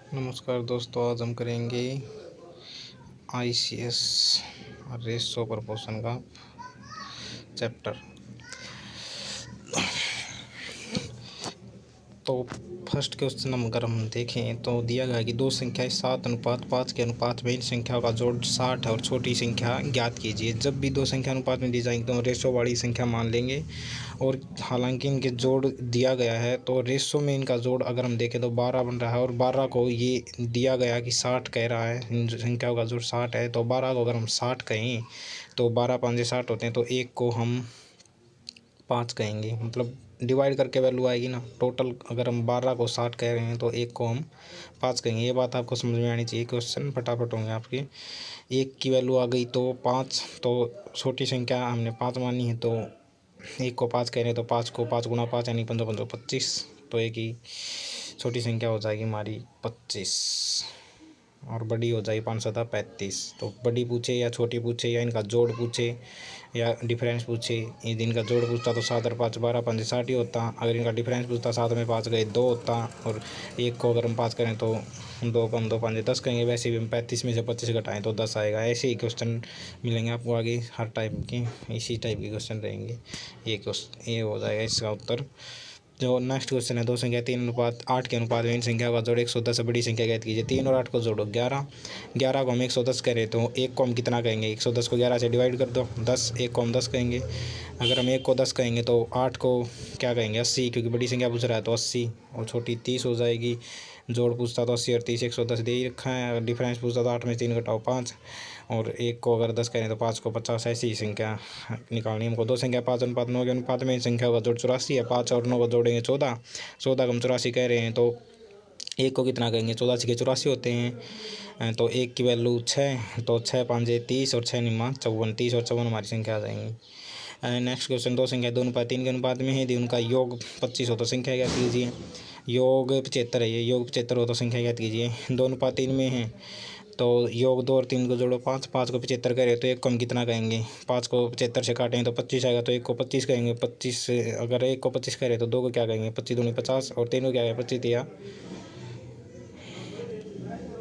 नमस्कार दोस्तों, आज हम करेंगे ICS रेशो प्रपोर्शन का चैप्टर। तो फर्स्ट क्वेश्चन अगर हम देखें तो दिया गया कि दो संख्याएं 7:5 के अनुपात में इन संख्याओं का जोड़ 60 है और छोटी संख्या ज्ञात कीजिए। जब भी दो संख्या अनुपात में दी जाएंगी तो हम रेशो वाली संख्या मान लेंगे। और हालांकि इनके जोड़ दिया गया है तो रेशो में इनका जोड़ अगर हम देखें तो 12 बन रहा है और 12 को ये दिया गया कि 60 कह रहा है, इन संख्याओं का जोड़ 60 है। तो 12 को अगर हम 60 कहें तो 12 5 60 होते हैं, तो एक को हम 5 कहेंगे, मतलब डिवाइड करके वैल्यू आएगी ना। टोटल अगर हम 12 को 60 कह रहे हैं तो एक को हम 5 कहेंगे। ये बात आपको समझ में आनी चाहिए। क्वेश्चन फटाफट होंगे आपके। एक की वैल्यू आ गई तो 5, तो छोटी संख्या हमने 5 मानी है, तो एक को 5 कह रहे हैं तो 5 को 5 गुना 5 यानी 15 15 25। तो एक ही छोटी संख्या हो जाएगी हमारी 25 और बड़ी हो जाएगी 5 7 35। तो बड़ी पूछे या छोटी पूछे या इनका जोड़ पूछे या डिफरेंस पूछे, यदि इनका जोड़ पूछता तो 7 और 5 12 5 60 ही होता। अगर इनका डिफरेंस पूछता 7 में 5 गए 2 होता, और एक को अगर हम 5 करें तो 2 कम 2 5 10 कहेंगे। वैसे भी हम 35 में से 25 घटाएं तो 10 आएगा। ऐसे ही क्वेश्चन मिलेंगे आपको आगे हर टाइप के, इसी टाइप के क्वेश्चन रहेंगे। ये हो जाएगा इसका उत्तर। जो नेक्स्ट क्वेश्चन है, दो संख्या 3:8 के अनुपात में इन संख्या का जोड़ 110 से बड़ी संख्या ज्ञात कीजिए। 3 और 8 को जोड़ो 11। 11 को हम 110 करें तो एक को हम कितना कहेंगे? 110 को 11 से डिवाइड कर दो, 10। एक को हम 10 कहेंगे। अगर हम एक को 10 कहेंगे तो 8 को क्या कहेंगे? 80, क्योंकि बड़ी संख्या पूछ रहा है तो 80 और छोटी 30 हो जाएगी। जोड़ पूछता तो 80 और 30 110 दे ही रखा है। डिफरेंस पूछता तो 8 में 3 घटाओ 5, और एक को अगर 10 करें तो 5 को 50। ऐसी संख्या निकालनी हमको। दो संख्या 5:9 के अनुपात में इन संख्या का जोड़ 84 है। 5 और 9 को जोड़ेंगे 14। 14 को हम 84 कह रहे हैं तो एक को कितना कहेंगे? 84 के 84 होते हैं। तो एक की वैल्यू 6, तो 6 5 30 और 6 निम्मा 54। 30 और 54 हमारी संख्या आ जाएंगी। नेक्स्ट क्वेश्चन, दो संख्या 2:3 के अनुपात में है, यदि उनका योग 25 हो तो संख्या ज्ञात कीजिए। योग 75 है, ये योग 75 हो तो संख्या ज्ञात कीजिए। 2:3 में है तो योग 2 और 3 को जोड़ो 5। 5 को 75 करें तो एक को हम कितना कहेंगे? 5 को 75 से काटेंगे तो 25 आएगा, तो एक को 25 कहेंगे। 25 से अगर एक को 25 करें तो दो को क्या कहेंगे? 25 दूनी 50 और 3 को क्या कहेंगे? 25 दिया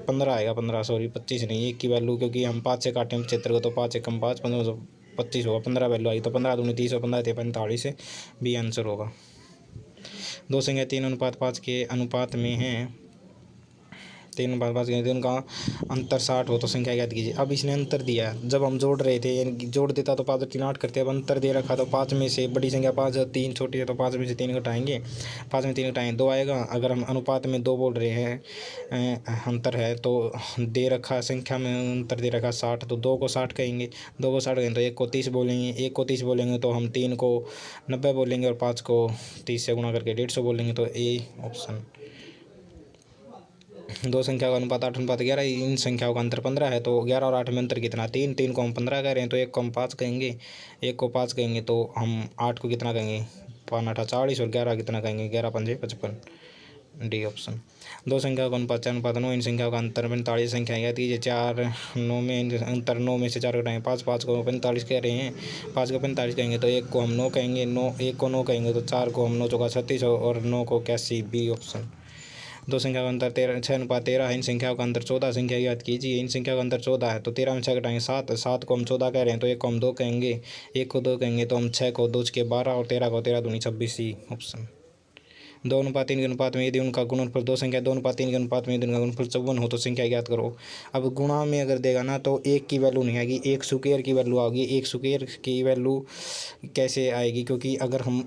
15 आएगा। 15 सॉरी 25 नहीं, एक की वैल्यू, क्योंकि हम 5 से काटें 75 को तो 5 एकम 5 15 25 होगा। 15 वैल्यू आई तो 15 दूनी 30 और 15 थे 45 भी आंसर होगा। दो संख्या 3:5 के अनुपात में है, 3:5 के उनका अंतर 60 हो तो संख्या ज्ञात कीजिए। अब इसने अंतर दिया, जब हम जोड़ रहे थे यानी कि जोड़ देता तो 5 और 3 8 करते। अब अंतर दे रखा तो 5 में से बड़ी संख्या 5 और 3 छोटी है तो 5 में से 3 घटाएंगे। 5 में 3 घटाएंगे 2 आएगा। अगर हम अनुपात में 2 बोल रहे हैं, अंतर है तो दे रखा संख्या में अंतर दे रखा 60, तो 2 को 60 कहेंगे। 2 को 60 कहेंगे तो 1 को 30 बोलेंगे। 1 को 30 बोलेंगे तो हम 3 को 90 बोलेंगे और 5 को 30 से गुणा करके 150 बोलेंगे। तो ए ऑप्शन। दो संख्या का अनुपात 8:11, इन संख्याओं का अंतर 15 है, तो 11 और 8 में अंतर कितना? 3। 3 को हम 15 कह रहे हैं तो एक को हम 5 कहेंगे। एक को 5 कहेंगे तो हम 8 को कितना कहेंगे? 5 8 40 और 11 कितना कहेंगे? 11 5 55। D option. दो संख्या का अनुपात 4:9, इन संख्याओं का अंतर 45 संख्या याद कीजिए। 4 9 में अंतर 9 में से 4 घटाएंगे 5। 5 को 45 कह रहे हैं, 5 को 45 कहेंगे तो एक को हम 9 कहेंगे। 9 एक को 9 कहेंगे तो 4 को हम 9 चौका 36 और 9 को 81। B option. दो संख्या का अंतर 6:13 है, इन संख्याओं का अंतर 14 संख्या याद कीजिए। इन संख्या का अंतर 14 है तो 13 में 6 घटाएंगे 7। 7 को हम 14 कह रहे हैं तो एक को हम 2 कहेंगे। एक को 2 कहेंगे तो हम 6 को 2 के 12 और 13 को 13 दूनी 26। C option. 2:3 के अनुपात में यदि उनका गुणनफल, दो संख्या 2:3 के अनुपात में यदि उनका गुणनफल 54 हो तो संख्या ज्ञात करो। अब गुणा में अगर देगा ना तो एक की वैल्यू नहीं आएगी, एक स्क्वायर की वैल्यू आएगी। एक स्क्वायर की वैल्यू कैसे आएगी? क्योंकि अगर हम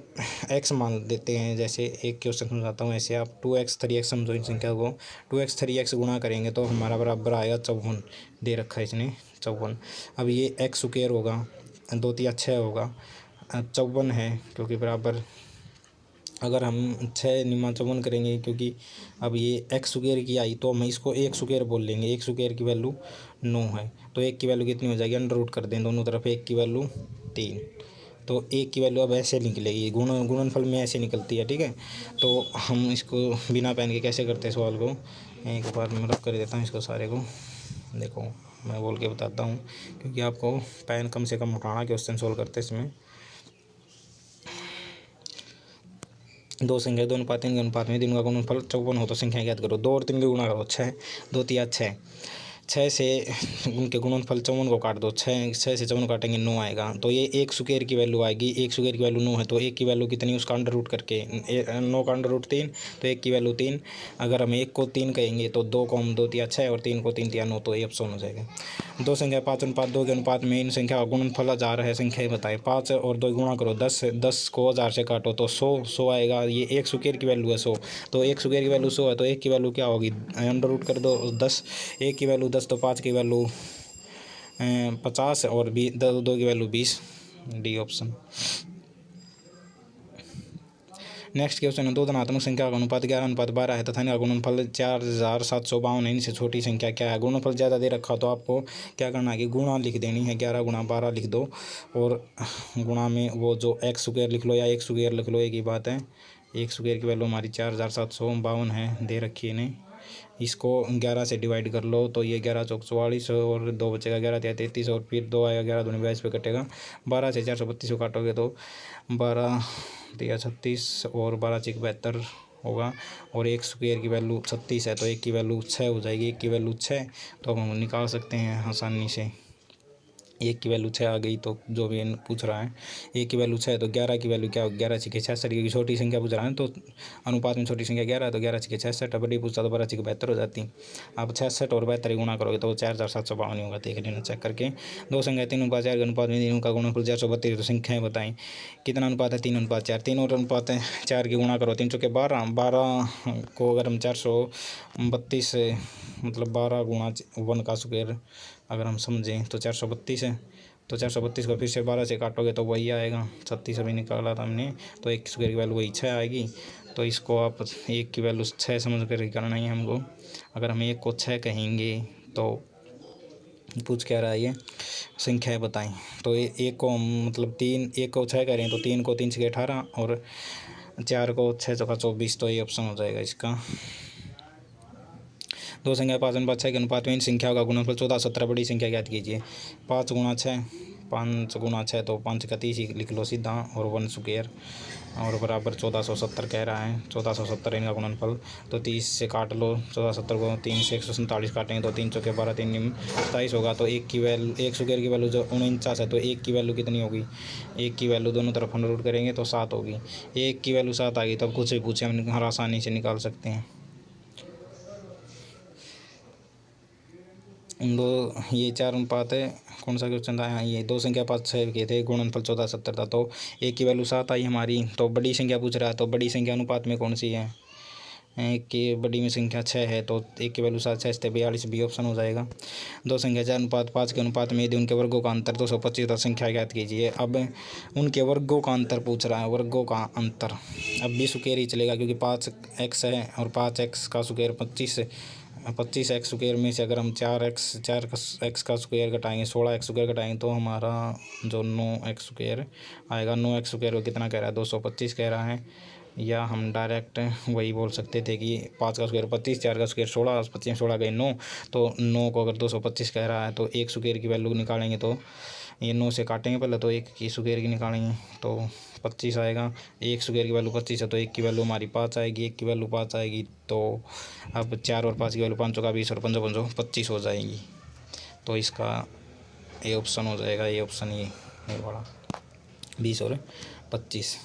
x मान देते हैं, जैसे एक क्वेश्चन समझाता हूँ, ऐसे आप 2x 3x समझो इन संख्या को। 2x 3x गुणा करेंगे तो हमारा बराबर आएगा 54। दे रखा है इसने 54। अब ये x स्क्वायर होगा 2 3 6 होगा, 54 है क्योंकि बराबर, अगर हम 6 निम्मा 54 करेंगे, क्योंकि अब ये एक्स स्क्वायर की आई तो हम इसको एक स्क्वायर बोल लेंगे। एक स्क्वायर की वैल्यू 9 है, तो एक की वैल्यू कितनी हो जाएगी? अंडर रूट कर दें दोनों तरफ, एक की वैल्यू 3। तो एक की वैल्यू अब ऐसे निकलेगी, गुणनफल में ऐसे निकलती है। ठीक है, तो हम इसको बिना पेन के कैसे करते हैं सवाल को, एक बार मैं रब कर देता हूँ इसको सारे को। देखो मैं बोल के बताता हूँ, क्योंकि आपको पेन कम से कम उठाना क्वेश्चन सोल्व करते समय। दो संख्या 2 अनुपात 3 के अनुपात में तीनों का गुणनफल 54 हो तो संख्या ज्ञात करो। 2 और 3 के गुणा करो, 6 2 तिया 6, 6 से उनके गुणनफल 54 को काट दो, 6 से 54 काटेंगे 9 आएगा। तो ये 1 स्क्वायर की वैल्यू आएगी, 1 स्क्वायर की वैल्यू 9 है तो 1 की वैल्यू कितनी, उसका अंडर रूट करके 9 का अंडर रूट 3, तो 1 की वैल्यू 3। अगर हम 1 को 3 कहेंगे तो 2 को हम 2 तिया 6 और 3 को 3 तिया 9, तो ये ऑप्शन हो जाएगा। दो संख्या 5 अनुपात 2 के अनुपात में इन संख्या का गुणनफल 1000 है, संख्या बताए। 5 और 2 गुणा करो, 10 को 1000 से काटो तो 100 आएगा। ये 1 स्क्वायर की वैल्यू है 100, तो 1 स्क्वायर की वैल्यू 100 है तो 1 की वैल्यू क्या होगी, अंडर रूट कर दो 10, 1 की वैल्यू 10 तो 5 की वैल्यू 50 और 2 की value 20, D option. Next question है, दो धनात्मक संख्या का अनुपात 11:12 है तथा इनका गुणनफल 4752 है, इनसे छोटी संख्या क्या है। गुणनफल ज़्यादा दे रखा तो आपको क्या करना है कि गुणा लिख देनी है, 11 × 12 लिख दो और गुणा में वो जो x स्क्वायर लिख लो या 1 स्क्वायर लिख लो, एक ही बात है। 1 स्क्वायर की वैल्यू हमारी 4752 है, दे रखी है इन्हें। इसको 11 से डिवाइड कर लो तो ये 11 चौक 44 और 2 बचेगा, 11 तिया 33 और फिर 2 आएगा, 11 दूनी 22 पे कटेगा। 12 से 432 को काटोगे तो 12 तिया 36 और 12 चिक 72 होगा। और 1 स्क्वायर की वैल्यू 36 है तो 1 की वैल्यू 6 हो जाएगी। 1 की वैल्यू 6 तो हम निकाल सकते हैं आसानी से। 1 की वैल्यू 6 आ गई तो जो भी पूछ रहा है 1 की वैल्यू 6 है तो 11 की वैल्यू क्या होगी, 11 छिके 66 की छोटी संख्या पूछ रहा है तो अनुपात में छोटी संख्या 11 है तो 11 छिके 66, बड़ी पूछता तो 12 छिके 72 हो जाती। आप 66 और 72 गुणा करोगे तो 4752 होगा, देख लेना चेक करके। दो संख्या 3:4 के अनुपात में तीनों का गुणनफल 432 तो संख्याएं बताएं। कितना अनुपात है, 3:4। 3 और अनुपात 4 की गुणा करो, 3 चौके 12, 12 को अगर हम 432 मतलब 12 × 1 का स्क्वायर अगर हम समझें तो 432 है, तो 432 को फिर से 12 से काटोगे तो वही आएगा। 36 अभी निकाला था हमने, तो 1 स्क्वायर की वैल्यू वही 6 आएगी। तो इसको आप 1 की वैल्यू 6 समझ कर ही करना है हमको। अगर हम 1 को 6 कहेंगे तो पूछ क्या रहा है ये, संख्याएँ बताएं। तो 1 को हम मतलब 1 को 6 करें तो 3 को 3 से 18 और 4 को 6 चौका 24, तो ये ऑप्शन हो जाएगा इसका। दो संख्या 5:6 के अनुपात में इन संख्याओं का गुणनफल 14 17 बड़ी संख्या ज्ञात कीजिए। 5 × 6, 5 × 6 तो 5 का 30 ही लिख लो सीधा और 1 स्क्वायर और बराबर 1470 कह रहा है। 1470 इनका गुणनफल, तो 30 से काट लो 1470 को, 3 से 147 काटेंगे तो 3 चौके 12 3 27 होगा। तो 1 की वैल्यू 1 स्क्वायर की वैल्यू जो 49 है तो 1 की वैल्यू कितनी होगी, 1 की वैल्यू दोनों तरफ अंडर रूट करेंगे तो 7 होगी। 1 की वैल्यू 7 आ गई तो अब कुछ भी पूछे हम हर आसानी से निकाल सकते हैं। दो ये 4 अनुपात है, कौन सा क्वेश्चन था, हाँ ये दो संख्या 5:6 के थे, गुणनफल 14 70 था तो 1 की वैल्यू 7 आई हमारी। तो बड़ी संख्या पूछ रहा है तो बड़ी संख्या अनुपात में कौन सी है, 1 की बड़ी में संख्या 6 है तो 1 की वैल्यू 7 6 42 बी ऑप्शन हो जाएगा। दो संख्या 4:5 के अनुपात में यदि उनके वर्गों का अंतर 225 तो संख्या ज्ञात कीजिए। अब उनके वर्गों का अंतर पूछ रहा है, वर्गों का अंतर अब भी स्क्वायर ही चलेगा क्योंकि 5x है और 5x का स्क्वायर 25x स्क्वायर में से अगर हम 4x का स्क्वायर घटाएंगे 16x स्क्वायर घटाएंगे तो हमारा जो 9x स्क्वायर आएगा। 9x स्क्वायर को कितना कह रहा है, 225 कह रहा है। या हम डायरेक्ट वही बोल सकते थे कि 5 का स्क्वायर 25, 4 का स्क्वायर 16, 25 16 गए 9, तो 9 को अगर 225 कह रहा है तो 1 स्क्वायर की वैल्यू निकालेंगे तो ये 9 से काटेंगे पहले तो 1 की स्क्वायर की निकालेंगे तो 25 आएगा। 1 स्क्वायर की वैल्यू 25 है तो 1 की वैल्यू हमारी 5 आएगी, 1 की वैल्यू 5 आएगी। तो अब 4 और 5 की वैल्यू 5 का 20 और 5 5 25 हो जाएगी। तो इसका ये ऑप्शन हो जाएगा, ये ऑप्शन ये वाला 20 और 25।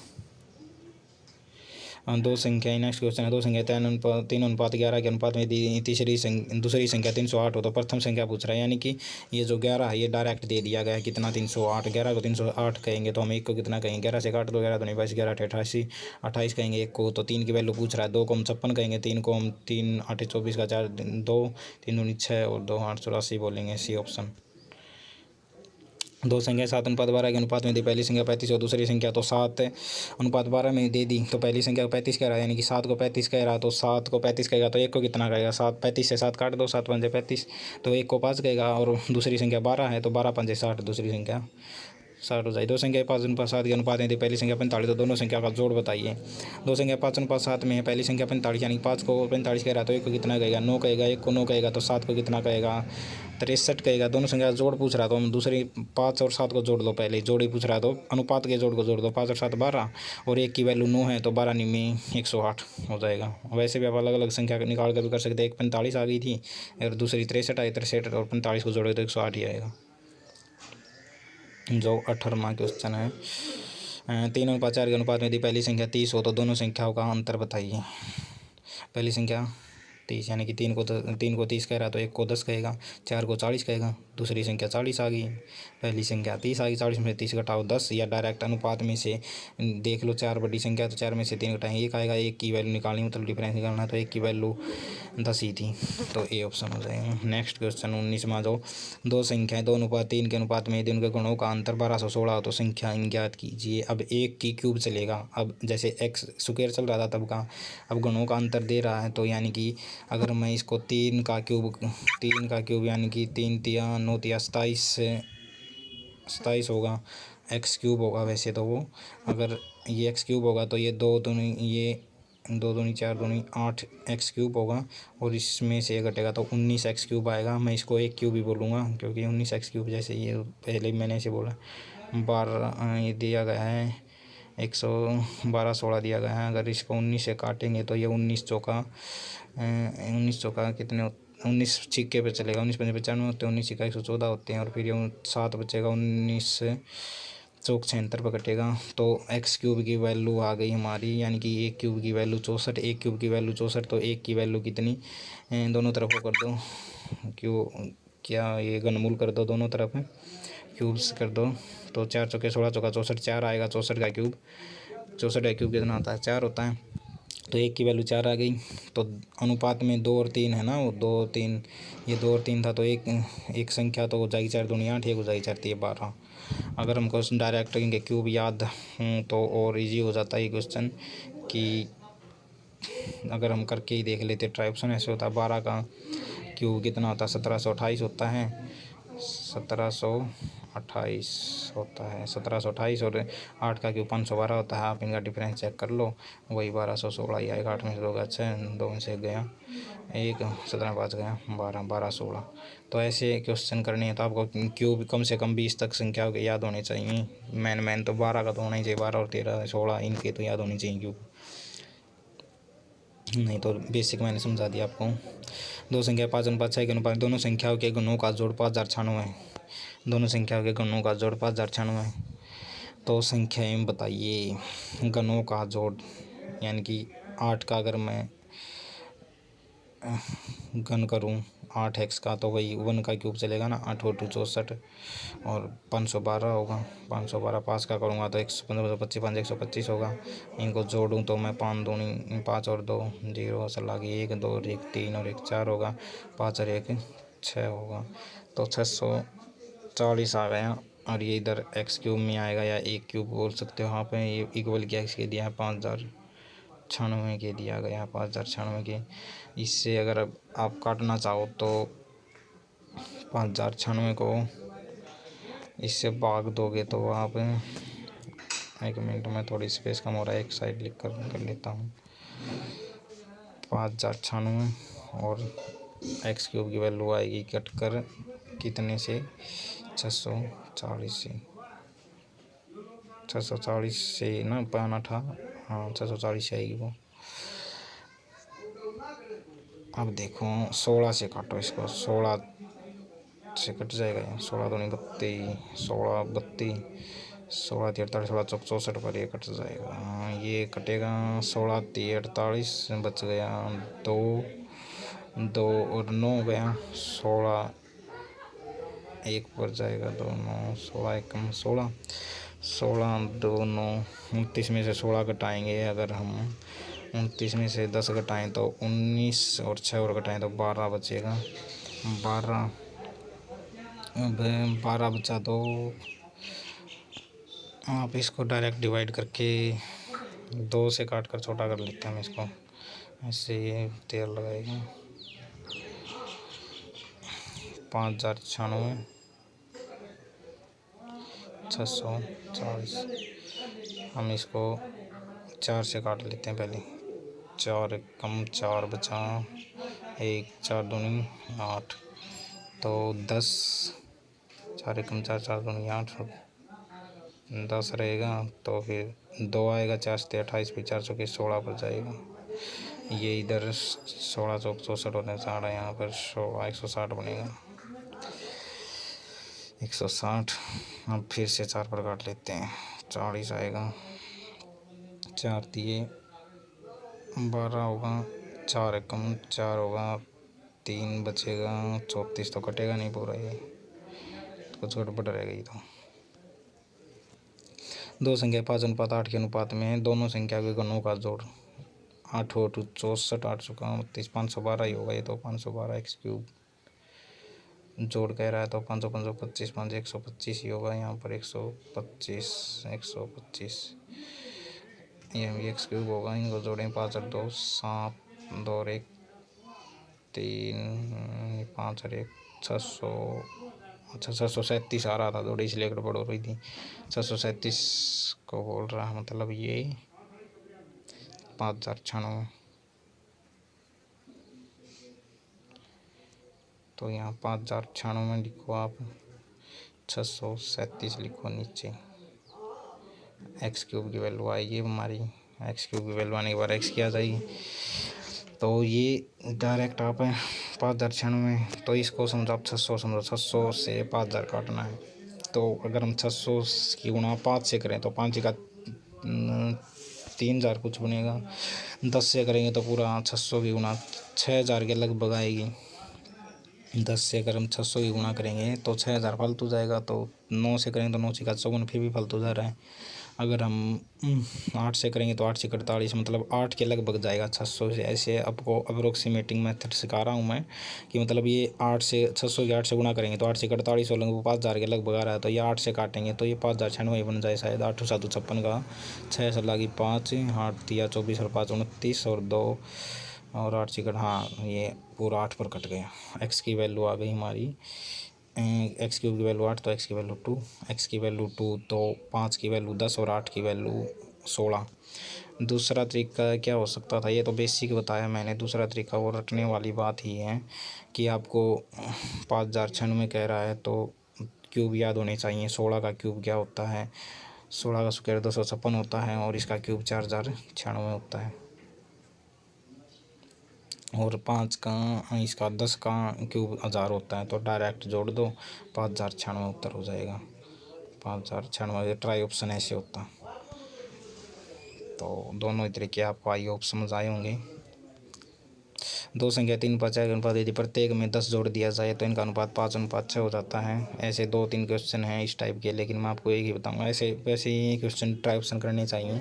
दो संख्याएं, नेक्स्ट क्वेश्चन है, दो संख्या 3:11 के अनुपात में दूसरी संख्या 308 हो तो प्रथम संख्या पूछ रहा है। यानी कि ये जो 11 है ये डायरेक्ट दे दिया गया है कितना 308। 11 को 308 कहेंगे तो हम 1 को कितना कहेंगे, 11 से काट दो, 11 तो नहीं 22, 11 88, 28 कहेंगे 1 को तो 3 की वैल्यू पूछ रहा है। 2 को हम 56 कहेंगे, 3 को हम 3 8 24 का 4 2 3 दूनी 6 और 2 8 84 बोलेंगे, सी ऑप्शन। दो संख्या 7:12 के अनुपात में दी, पहली संख्या 35 और दूसरी संख्या तो 7:12 में दे दी तो पहली संख्या को 35 कह रहा है, यानी कि 7 को 35 कह रहा है तो 7 को 35 कहेगा तो 1 को कितना कहेगा, 7 35 से 7 काट दो, 7 5 35 तो 1 को 5 कहेगा। और दूसरी संख्या 12 है तो 12 5 60 दूसरी संख्या 60 हो जाए। दो संख्या 5:7 के अनुपात में यदि पहली संख्या 45 तो दोनों संख्या का जोड़ बताइए। दो संख्या 5:7 में है, पहली संख्या 45 यानी 5 को 45 कह रहा तो 1 को कितना कहेगा, 9 कहेगा, 1 को 9 कहेगा तो 7 को कितना कहेगा, 63 कहेगा। दोनों संख्या का जोड़ पूछ रहा तो हम दूसरी 5 और 7 को जोड़ दो, पहले जोड़ ही पूछ रहा तो अनुपात के जोड़ को जोड़ दो। 5 और 7 12 और 1 की वैल्यू 9 है तो 12 में 108 हो जाएगा। वैसे भी आप अलग अलग संख्या निकाल कर भी कर सकते हैं। एक 45 आ गई थी और दूसरी 63 आई, 63 और 45 को जोड़े तो 108 ही आएगा। जो 18वां क्वेश्चन है, 3:4 के अनुपात में यदि पहली संख्या 30 हो तो दोनों संख्याओं का अंतर बताइए। पहली संख्या 30 यानी कि 3 को 30 कह रहा तो 1 को 10 कहेगा, 4 को 40 कहेगा। दूसरी संख्या 40 आ गई, पहली संख्या 30 आ गई, 40 में से 30 घटाओ 10, या डायरेक्ट अनुपात में से देख लो। 4 बड़ी संख्या तो 4 में से 3 घटाएंगे 1 आएगा। 1 की वैल्यू निकालनी मतलब डिफरेंस निकालना है तो 1 की वैल्यू 10 ही थी, तो ए ऑप्शन हो जाएगा। नेक्स्ट क्वेश्चन 19वां, जो दो संख्याएं 2:3 के अनुपात में यदि उनके गुणों का अंतर 1216 हो तो संख्या ज्ञात कीजिए। अब 1 की क्यूब चलेगा। अब जैसे एक्स स्क्वायर चल रहा था तब का, अब गुणों का अंतर दे रहा है तो यानी कि अगर मैं इसको 3 का क्यूब यानी कि 3 तिया 9 तिया 27 होगा। एक्स क्यूब होगा वैसे तो वो, अगर ये एक्स क्यूब होगा तो ये 2 दूनी 4 दूनी 8 एक्स क्यूब होगा और इसमें से घटेगा तो 19 एक्स क्यूब आएगा। मैं इसको एक क्यूब ही बोलूँगा क्योंकि 19 एक्स क्यूब जैसे ये पहले मैंने ऐसे बोला। 12 ये दिया गया है, 112 16 दिया गया है। अगर इसको 19 से काटेंगे तो ये 19 चौका कितने 19 छिक्के पे चलेगा। 19 पंजे 95 होते हैं, 19 छिक्का 114 होते हैं और फिर ये 7 बचेगा। 19 चौक 76 पर कटेगा तो एक्स क्यूब की वैल्यू आ गई हमारी, यानी कि एक क्यूब की वैल्यू 64, एक क्यूब की वैल्यू 64 तो एक की वैल्यू कितनी, दोनों तरफ कर दो क्या ये घनमूल कर दो, दोनों तरफ क्यूब्स कर दो तो 4 चौके 16 चौका 64, 4 आएगा। 64 का क्यूब कितना होता है, 4 होता है तो एक की वैल्यू 4 आ गई। तो अनुपात में 2 और 3 है ना, वो 2 3 ये 2 और 3 था तो एक संख्या तो हो जाएगी 4 दूनी 8, एक हो जाएगी 4 तिया 12। अगर हम क्वेश्चन डायरेक्ट इनके क्यूब याद तो और इजी हो जाता है ये क्वेश्चन कि अगर हम करके ही देख लेते। ट्राई ऑप्शन ऐसे होता है, 12 का क्यूब कितना होता है, 1728 होता है। 1728 होता है, 1728 और 8 का क्यूब 512 होता है। आप इनका डिफरेंस चेक कर लो, वही 1216 ही आएगा। 8 में से 2 गया 6, 2 में से 1 गया 1, 17 5 गया 12, 1216। तो ऐसे क्वेश्चन करने हैं तो आपको क्यूब कम से कम 20 तक संख्या के याद होने चाहिए। मैन तो 12 का तो होना ही चाहिए, 12 और 13 16 इनके तो याद होने चाहिए क्यूब, नहीं तो बेसिक मैंने समझा दिया आपको। दो संख्या 5:6 के अनुपात दोनों संख्याओं के गुणों का जोड़ 5096 है। दोनों संख्याओं के गुणों का जोड़ 5096 तो संख्याएं बताइए। गणों का जोड़ यानी कि 8 का अगर मैं घन करूँ 8x का तो वही 1 का क्यूब चलेगा ना, 8 और 2 64 और 512 होगा। 512 5 का करूँगा तो 115 25 5 125 होगा। इनको जोड़ूँ तो मैं 5 दूनी 5 और 2 0 असल आ गई 1 2 और 1 3 और 1 4 होगा, 5 और 1 6 होगा तो 640 आ गया। और ये इधर एक्स क्यूब में आएगा या एक क्यूब बोल सकते हो। यहाँ पे ये इक्वल क्या के दिया है 5096 के दिया गया, 5096 के। इससे अगर आप काटना चाहो तो 5096 को इससे भाग दोगे तो आप, एक मिनट में थोड़ी स्पेस कम हो रहा है, एक साइड लिख कर लेता हूँ। 5096 और एक्स क्यूब की वैल्यू आएगी कट कर कितने से 640 से ना पाना था, हाँ 640 से आएगी वो। अब देखो 16 से काटो इसको, 16 से कट जाएगा ये, 16 दूनी 32, 16 32, 16 3 48, 16 चौक 64 पर ये कट जाएगा। ये कटेगा 16 3 48 बच गया 2 2 और 9 गया 16 एक पर जाएगा 2 9 16 1 16 16 2 9 29 में से 16 घटाएंगे। अगर हम 29 में से 10 घटाएँ तो 19 और 6 और घटाएँ तो 12 बचेगा। 12 अब 12 बचा तो आप इसको डायरेक्ट डिवाइड करके 2 से काट कर छोटा कर लेते हैं हम इसको, ऐसे ये 13 लगाएगा। 5096 640। हम इसको 4 से काट लेते हैं पहले। 4 कम 4 बचा 1, 4 दूनी 8, तो 10, 4 कम 4, 4 दूनी 8, 10 रहेगा। तो फिर 2 आएगा, 4 से 28, फिर 4 चौके 16 पर जाएगा। ये इधर 16 चौक 64 होने से आड़ा, यहाँ पर 16 160 बनेगा, 160। अब फिर से 4 पर काट लेते हैं, 40 आएगा, 4 दिए 12 होगा, 4 कम 4 होगा, 3 बचेगा, 34 तो कटेगा नहीं पूरा, ये कुछ गड़बड़ रह गई। तो दो संख्या 5:8 के अनुपात में है, दोनों संख्या के घनों का जोड़ 8 8 64, 8 चौका 32, 512 ही होगा ये तो, 512 एक्स क्यूब जोड़ कह रहा है तो 500 525 5 125 ही होगा, यहाँ पर 125 125, ये भी एक्स क्यूब होगा। इनको जोड़ें, 5 और 2 7, 2 और 1 3, 5 और 1 600, अच्छा 637 आ रहा था, थोड़ी इसलिए गड़बड़ हो रही थी। 637 को बोल रहा है, मतलब ये 5096, तो यहाँ 5096 में लिखो आप, 637 लिखो नीचे। एक्स क्यूब की वैल्यू आएगी हमारी, एक्स क्यूब की वैल्यू आने के बाद एक्स की आ जाएगी। तो ये डायरेक्ट आप 5096 में, तो इसको समझो आप 600 समझो, 600 से 5000 काटना है। तो अगर हम 600 की गुणा 5 से करें तो 5 का 3000 कुछ बनेगा। 10 से करेंगे तो पूरा 600 की गुणा 6000 के लगभग आएगी। 10 से अगर हम 600 की गुणा करेंगे तो 6000 फालतू जाएगा। तो 9 से करेंगे तो 9 का 54, फिर भी फालतू जा रहा है। अगर हम 8 से करेंगे तो 8 से 48, मतलब 8 के लगभग जाएगा 600 से। ऐसे आपको अप्रोक्सीमेटिंग मेथड सिखा रहा हूँ मैं कि मतलब ये 8 से 600 के 8 से गुणा करेंगे तो 8 से 48 हो लेंगे, 5000 के लगभग आ रहा है। तो ये 8 से काटेंगे तो ये 5096 बन जाए शायद। 8 7 56 का 6 से लगी 5, 8 दिया 24 और 5 29 और 2 और 8 से हाँ ये पूरा 8 पर कट गया। एक्स की वैल्यू आ गई हमारी, एक्स क्यूब की वैल्यू 8 तो एक्स की वैल्यू 2, एक्स की वैल्यू 2 तो 5 की वैल्यू 10 और 8 की वैल्यू 16। दूसरा तरीका क्या हो सकता था, ये तो बेसिक बताया मैंने। दूसरा तरीका वो रटने वाली बात ही है कि आपको 5096 कह रहा है तो क्यूब याद होने चाहिए। 16 का क्यूब क्या होता है, 16 का स्क्वायर 256 होता है और इसका क्यूब 4096 होता है। और 5 का इसका 10 का क्यूब 1000 होता है। तो डायरेक्ट जोड़ दो, 5096 उत्तर हो जाएगा। 5096 ट्राई ऑप्शन ऐसे होता। तो दोनों ही तरीके आपको आई होप समझ आए होंगे। दो संख्या 3:4 के अनुपात यदि प्रत्येक में 10 जोड़ दिया जाए तो इनका अनुपात 5:6 हो जाता है। ऐसे 2-3 क्वेश्चन हैं इस टाइप के, लेकिन मैं आपको एक ही बताऊंगा। ऐसे वैसे ही क्वेश्चन ट्राई ऑप्शन करने चाहिए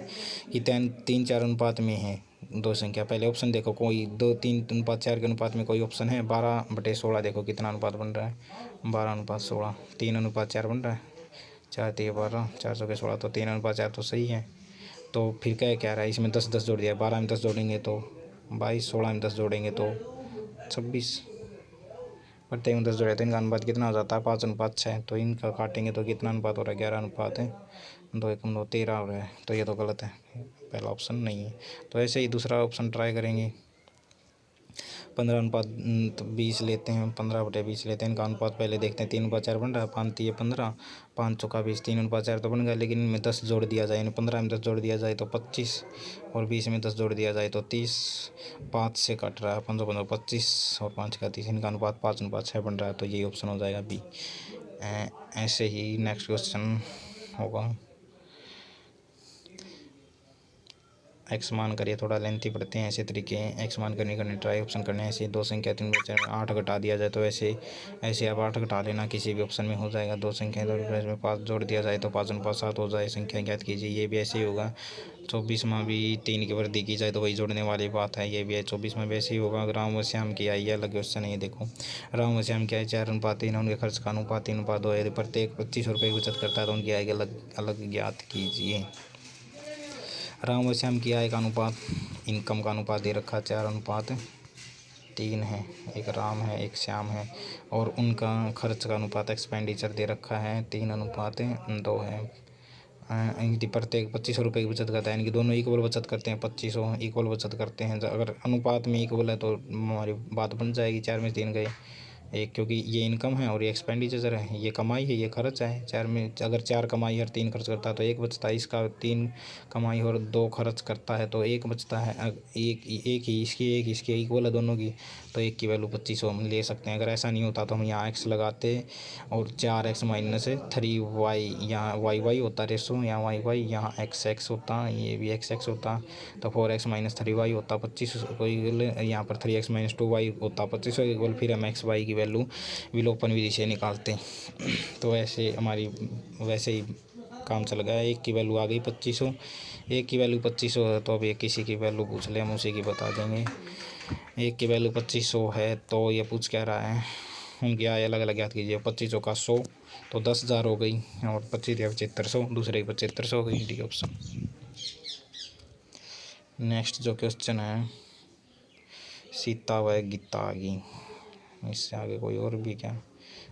कि 3-4 अनुपात में है दो संख्या। पहले ऑप्शन देखो, कोई 2-3:4 के अनुपात में कोई ऑप्शन है। 12/16 देखो कितना अनुपात बन रहा है, 12:16। 3:4 बन रहा है, 4 3 12, 4 चौके 16, तो 3:4 तो सही है। तो फिर क्या रहा है, इसमें 10 जोड़ दिया, 12 में 10 जोड़ेंगे तो 22, 16 में 10 जोड़ेंगे तो 26, प्रत्येक में 10 जोड़े तो इनका अनुपात कितना हो जाता है, 5:6। तो इनका काटेंगे तो कितना अनुपात हो रहा है, 11 अनुपात है। 2 एकम 2 13 हो रहा है, तो ये तो गलत है, पहला ऑप्शन नहीं है। तो ऐसे ही दूसरा ऑप्शन ट्राई करेंगे। 15:20 लेते हैं, 15/20 लेते हैं। इनका अनुपात पहले देखते हैं, 3:4 बन रहा है, 5 3 15, 5 चौका 20, 3:4 तो बन गया। लेकिन इनमें 10 जोड़ दिया जाए, 15 में 10 जोड़ दिया जाए तो 25 और 20 में 10 जोड़ दिया जाए तो 30। 5 से कट रहा है, 5 15 25 और 5 का 30, इनका अनुपात 5:6 बन रहा है। तो ये ऑप्शन हो जाएगा बी। ऐसे ही नेक्स्ट क्वेश्चन होगा। एक्स मान करिए, थोड़ा लेंथी पढ़ते हैं। ऐसे तरीके हैं, एक्स मान करने ट्राई ऑप्शन करने हैं। ऐसे 2 संख्या 3/4 में 8 घटा दिया जाए तो ऐसे आप 8 घटा लेना, किसी भी ऑप्शन में हो जाएगा। 2 संख्या 2 में 5 जोड़ दिया जाए तो 5:7 हो जाए, संख्या ज्ञात कीजिए। ये भी ऐसे ही होगा। 24 में भी 3 की वृद्धि की जाए तो वही जोड़ने वाली बात है, ये भी है। 24 में भी ऐसे ही होगा। राम व श्याम की आई, अलग क्वेश्चन है ये देखो। राम व श्याम की आय 4:3 है, उनके खर्च का अनुपात 3:2 है। यदि प्रत्येक 25 रुपये की बचत करता है तो उनकी आय अलग अलग ज्ञात कीजिए। राम व श्याम की आय का अनुपात, इनकम का अनुपात दे रखा 4:3 तीन है, एक राम है, एक श्याम है, और उनका खर्च का अनुपात एक्सपेंडिचर दे रखा है 3:2 है। यदि प्रत्येक 2500 रुपये की बचत करता है, यानी कि दोनों इक्वल बचत करते हैं, 2500 इक्वल बचत करते हैं। अगर अनुपात में इक्वल है तो हमारी बात बन जाएगी, 4 में 3 गए एक, क्योंकि ये इनकम है और ये एक्सपेंडिचर है, ये कमाई है, ये खर्च है। 4 में अगर 4 कमाई और 3 खर्च करता है तो 1 बचता है। इसका 3 कमाई और 2 खर्च करता है तो 1 बचता है। एक ही इसकी इक्वल है दोनों की, तो 1 की वैल्यू 2500 हम ले सकते हैं। अगर ऐसा नहीं होता तो हम यहाँ x लगाते और 4x माइनस 3y, यहाँ y होता रेसो, यहाँ y यहाँ x होता, ये भी x होता, तो 4x माइनस 3y होता 2500 को इक्वल, यहाँ पर 3x माइनस 2y होता 2500 इक्वल। फिर हम x y की वैल्यू विलोपन विधि से निकालते हैं। तो ऐसे हमारी वैसे ही काम चल गया। 1 की वैल्यू आ गई 2500, 1 की वैल्यू 2500 है, तो अब ये किसी की वैल्यू पूछ ले हम उसी की बता देंगे। 1 की वैल्यू 2500 है, तो ये पूछ क्या रहा है, उनकी आय अलग अलग याद कीजिए। 2500 का 100 तो 10,000 हो गई, और 25 या 7500, दूसरे की 7500 हो गई, डी ऑप्शन। नेक्स्ट जो क्वेश्चन है, सीता व गीता आ गई, इससे आगे कोई और भी क्या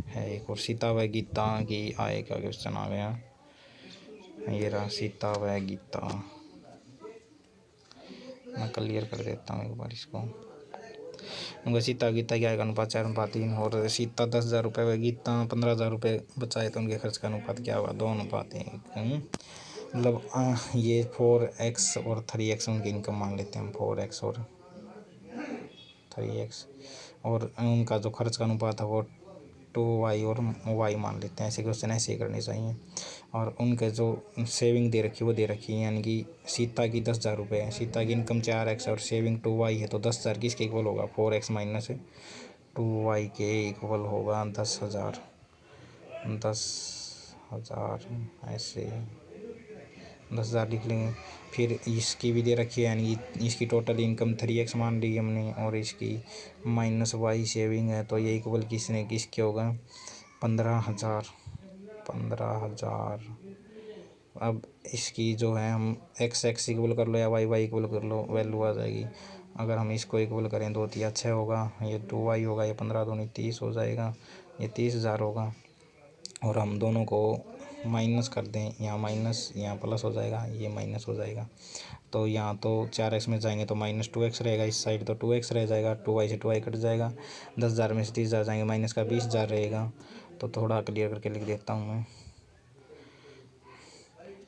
है, एक और सीता व गीता की आय का क्वेश्चन आ गया। ये रहा सीता व गीता, मैं क्लियर कर देता हूँ एक बार इसको। उनका सीता गीता की आय का अनुपात 4:3, और सीता 10,000 रुपये व गीता 15,000 रुपये बचाए तो उनके खर्च का अनुपात क्या होगा, 2:1। मतलब ये 4x और 3x उनकी इनकम मान लेते हैं हम, 4x और 3x, और उनका जो खर्च का अनुपात है वो 2y और y मान लेते हैं। ऐसे क्वेश्चन ऐसे ही करने चाहिए। और उनके जो सेविंग दे रखी है वो दे रखी है, यानी कि सीता की 10,000 रुपये है, सीता की इनकम 4x और सेविंग 2y है, तो 10,000 किसके इक्वल होगा, 4x माइनस 2y के इक्वल होगा 10,000। 10,000 ऐसे 10,000 लिख लेंगे। फिर इसकी भी दे रखी है, यानी इसकी टोटल इनकम 3x मान ली हमने, और इसकी माइनस y सेविंग है, तो ये इक्वल किसके होगा, 15,000। 15,000। अब इसकी जो है हम x इक्वल कर लो या y इक्वल कर लो, वैल्यू आ जाएगी। अगर हम इसको इक्वल करें तो 6 होगा, ये 2y होगा, ये 15 दूनी 30 हो जाएगा, ये 30,000 होगा। और हम दोनों को माइनस कर दें, यहाँ माइनस यहाँ प्लस हो जाएगा, ये माइनस हो जाएगा। तो यहाँ तो 4x में जाएंगे तो माइनस 2x रहेगा, इस साइड तो 2x रह जाएगा, 2y से 2y कट जाएगा। 10,000 में से 30,000 जाएंगे, माइनस का 20,000 रहेगा। तो थोड़ा क्लियर करके लिख देता हूँ मैं,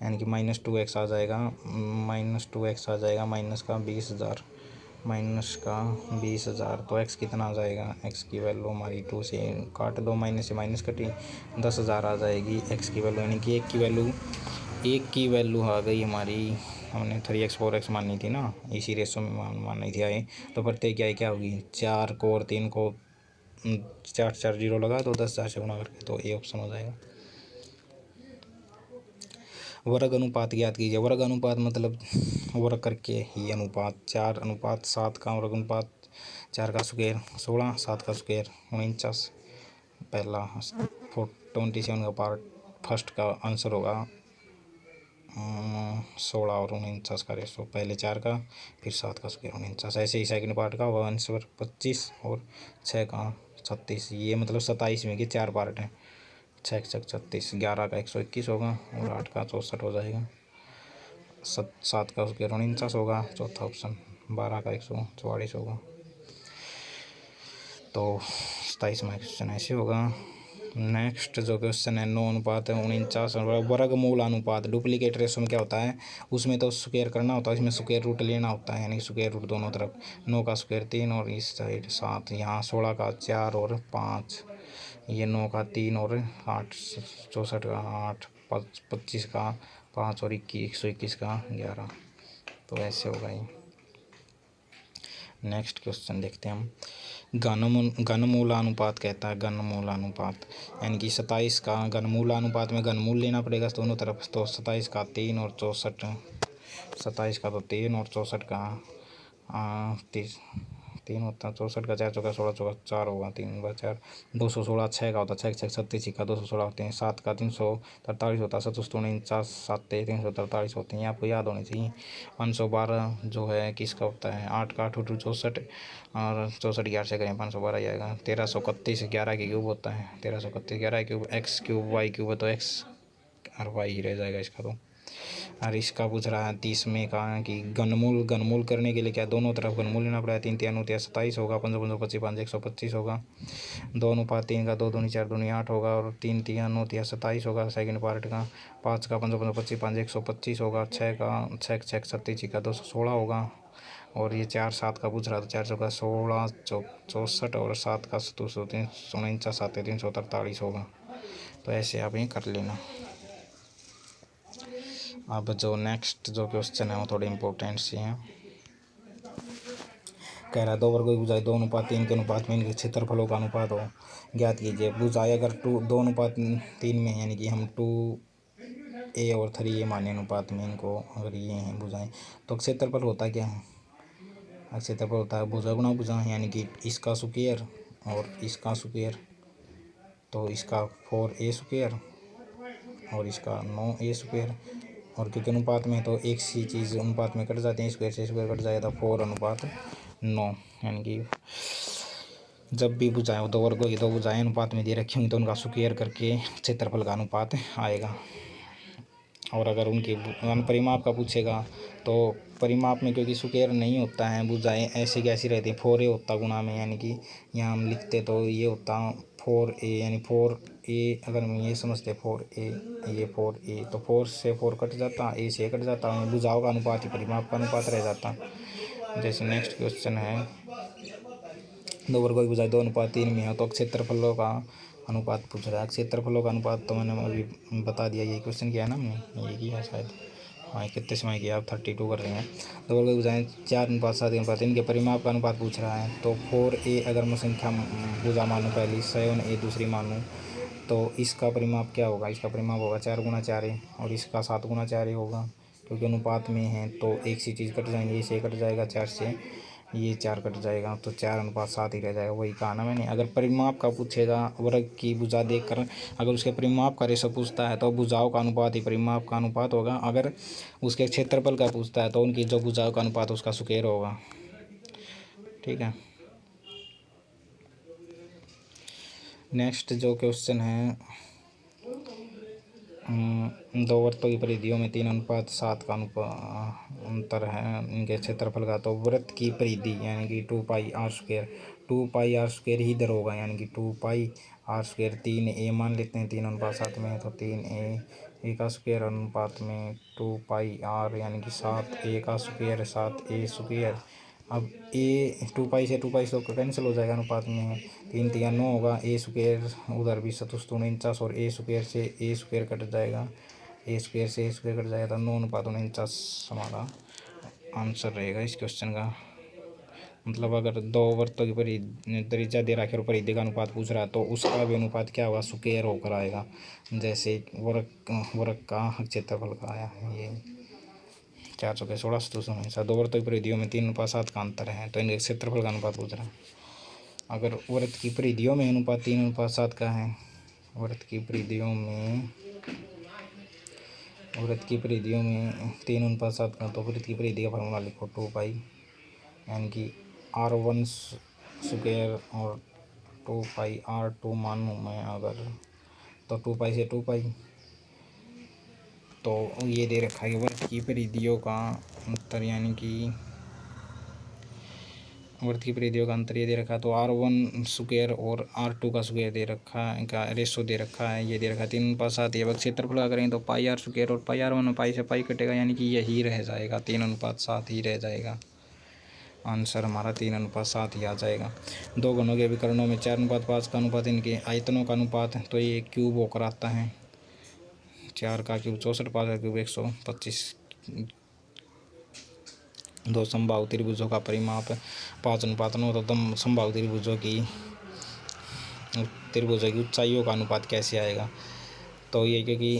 यानी कि माइनस 2x आ जाएगा, माइनस का 20,000, माइनस का 20,000। तो x कितना आ जाएगा, x की वैल्यू हमारी 2 से काट दो, माइनस से माइनस कटी, 10,000 आ जाएगी x की वैल्यू, यानी कि 1 की वैल्यू आ गई हमारी। हमने 3x 4x माननी थी ना, इसी रेशो में माननी थी आए, तो प्रत्येक आय क्या होगी, 4 को और 3 को 4 0 लगा तो 10,000 से गुणा करके, तो ये ऑप्शन हो जाएगा। वर्ग अनुपात ज्ञात कीजिए। वर्ग अनुपात मतलब वर्ग करके ही अनुपात, 4:7 का वर्ग अनुपात, 4 का स्क्वायर 16, 7 का स्क्वायर 49। पहला 27 का पार्ट फर्स्ट का आंसर होगा 16 और 49 का रेशो, पहले 4 का फिर 7 का स्क्वायर 49। ऐसे ही सेकंड पार्ट का होगा आंसर 25 और 6 का 36। ये मतलब 27 में कि 4 पार्ट हैं, 6 36, 11 का 121 होगा, और 8 का 64 हो जाएगा। 7 का स्क्वायर 49 होगा, चौथा ऑप्शन। 12 का 144 होगा। तो 27 में क्वेश्चन ऐसे होगा। नेक्स्ट जो क्वेश्चन है 9 अनुपात 49 वर्गमूल अनुपात। डुप्लीकेट रेशो में क्या होता है, उसमें तो स्क्वायर करना होता है, इसमें स्क्वायर रूट लेना होता है, यानी स्क्वायर रूट दोनों तरफ। 9 का स्क्वायर 3 और इस साइड 7, यहाँ 16 का 4 और 5, ये 9 का 3 और 8, 64 का 8, 25 का 5 और 121 का 11। तो ऐसे होगा ये। नेक्स्ट क्वेश्चन देखते हैं हम। घनमूलानुपात कहता है, घनमूलानुपात यानी कि 27 का घनमूलानुपात में घनमूल लेना पड़ेगा दोनों तरफ। तो 27 का 3 और 64, 27 का तो 3 और 64 का 3 होता है 64 का 4 चौका 16 चौका 4 होगा 3 बार 4 216 6 का होता है 6 6 36 का 216 होते हैं 7 का 343 होता है 749 7 343 होते हैं ये आपको याद होने चाहिए। 512 जो है किसका होता है 8 का 8 64 और 64 11 से करें 512 जाएगा। 1331 11 के क्यूब होता है 1331 11 cube x cube y cube है तो एक्स और वाई ही रह जाएगा इसका। तो और इसका पूछ रहा है 30 में कहा कि घनमूल करने के लिए क्या दोनों तरफ घनमूल लेना पड़ा है। 3 3 9 27 होगा 5 5 25 5 125 होगा 2 अनुपात 3 का 2 दूनी 4 दूनी 8 होगा और 3 3 9 27 होगा सेकंड पार्ट का। 5 का 5 5 25 5 125 होगा 6 का 6 6 37 का 216 होगा और ये 4 7 का पूछ रहा था 4 चौका 16 64 और 7 का 249 7 343 होगा। तो ऐसे आप ये कर लेना। अब जो नेक्स्ट जो क्वेश्चन है वो थोड़े इम्पोर्टेंट से हैं। कह रहा है 2 वर्गों की भुजाएं 2 अनुपात 3 के अनुपात में इनके क्षेत्रफलों का अनुपात हो ज्ञात कीजिए। भुजाएं अगर 2 अनुपात 3 में यानी कि हम 2a और 3a माने अनुपात में इनको अगर ये हैं भुजाएं तो क्षेत्रफल होता क्या है। क्षेत्रफल होता है भुजा गुणा भुजा यानी कि इसका स्क्वायर और इसका स्क्वायर तो इसका 4a स्क्वायर और इसका 9a स्क्वायर और क्योंकि अनुपात में तो एक सी चीज़ अनुपात में कट जाते हैं स्क्वायर से स्क्वायर कट जाएगा 4 अनुपात 9 यानी कि जब भी भुजाएं 2 वर्गों की 2 भुजाएं अनुपात में दे रखी होंगी तो उनका स्क्वायर करके क्षेत्रफल का अनुपात आएगा। और अगर उनके परिमाप का पूछेगा तो परिमाप में क्योंकि स्क्वायर नहीं होता है भुजाएं ऐसी कैसी रहती है 4a होता गुणा में यानी कि यहाँ हम लिखते तो ये होता 4a यानी 4a अगर हम ये समझते 4a ये 4a तो 4 से 4 कट जाता a से कट जाता भुजाओं का अनुपात ही परिमाप का अनुपात रह जाता। जैसे नेक्स्ट क्वेश्चन है 2 वर्गों की भुजाएं 2 अनुपात 3 में हो तो क्षेत्रफलों का अनुपात पूछ रहा है। क्षेत्रफलों का अनुपात तो मैंने अभी बता दिया यही क्वेश्चन किया है ना हमने ये किया शायद हाँ कितने समय किया आप 32 कर रहे हैं। 2 वर्गों की भुजाएं 4 अनुपात 7 अनुपात इनके परिमाप का अनुपात पूछ रहा है। तो 4a अगर मैं संख्या भुजा मानूँ पहली 7a दूसरी मानूँ तो इसका परिमाप क्या होगा। इसका परिमाप होगा 4 गुणा 4a और इसका 7 गुणा 4a होगा क्योंकि अनुपात में है तो एक सी चीज़ कट जाएंगे इसे कट जाएगा 4 से ये 4 कट जाएगा तो 4 अनुपात 7 ही रह जाएगा। वही कहा ना मैंने अगर परिमाप का पूछेगा वर्ग की भुजा देखकर अगर उसके परिमाप का रेशो पूछता है तो भुजाओं का अनुपात ही परिमाप का अनुपात होगा। अगर उसके क्षेत्रफल का पूछता है तो उनकी जो भुजाओं का अनुपात उसका स्क्वायर होगा। ठीक है नेक्स्ट जो क्वेश्चन है 2 वृत्तों की परिधियों में 3 अनुपात 7 का अंतर है इनके क्षेत्रफल का। तो वृत्त की परिधि यानी कि 2 pi r square 2 pi r square ही इधर होगा यानी कि 2 पाई आर स्क्वायर 3a मान लेते हैं 3 अनुपात 7 में है तो 3a का स्क्वायर अनुपात में 2 पाई आर यानी कि 7a का स्क्वायर 7a स्क्वायर। अब a 2 पाई से 2 पाई तो कैंसिल हो जाएगा अनुपात में है 3 3 9 होगा a स्क्वायर उधर भी 749 और a स्क्वायर से a स्क्वायर कट जाएगा a स्क्वायर से a स्क्वायर कट जाएगा तो 9 अनुपात 49 हमारा आंसर रहेगा इस क्वेश्चन का। मतलब अगर 2 वृत्तों की त्रिज्या दे रखी और परिधि का अनुपात पूछ रहा है तो उसका भी अनुपात क्या होगा स्क्वायर होकर आएगा। जैसे वर्ग का क्षेत्रफल का आया ये 4 चौके 16 249 2 वृत्तों की परिधियों में 3 अनुपात 7 का अंतर है तो इनके क्षेत्रफल का अनुपात पूछ रहा है। अगर वृत्त की परिधियों में अनुपात 3 अनुपात 7 का है वृत्त की परिधियों में 3 अनुपात 7 का तो वृत्त की परिधि का फॉर्मूला लिखो 2 पाई यानी कि r1 स्क्वायर और 2 पाई r2 मानूँ मैं अगर तो 2 पाई से 2 पाई तो ये दे रखा है वृत्त की परिधियों का अंतर यानी कि वृत्त की परिधियों का अंतर ये दे रखा है तो r1 स्क्वायर और r2 का स्क्वायर दे रखा है का रेशो दे रखा है ये दे रखा है 3 अनुपात 7। ये क्षेत्रफल का करें तो पाई आर स्क्वायर और पाई r1 में पाई से पाई कटेगा यानी कि यही रह जाएगा 3 अनुपात 7 ही रह जाएगा। आंसर हमारा 3 अनुपात 7 ही आ जाएगा। 2 घनों के विकर्णों में 4 अनुपात 5 का अनुपात इनके आयतनों का अनुपात तो ये क्यूब होकर आता है 4 का क्यूब 64 5 का क्यूब 125। 2 समबाहु त्रिभुजों का परिमाप 5 अनुपात 9 तो दम समबाहु त्रिभुजों की ऊंचाइयों का अनुपात कैसे आएगा। तो ये क्योंकि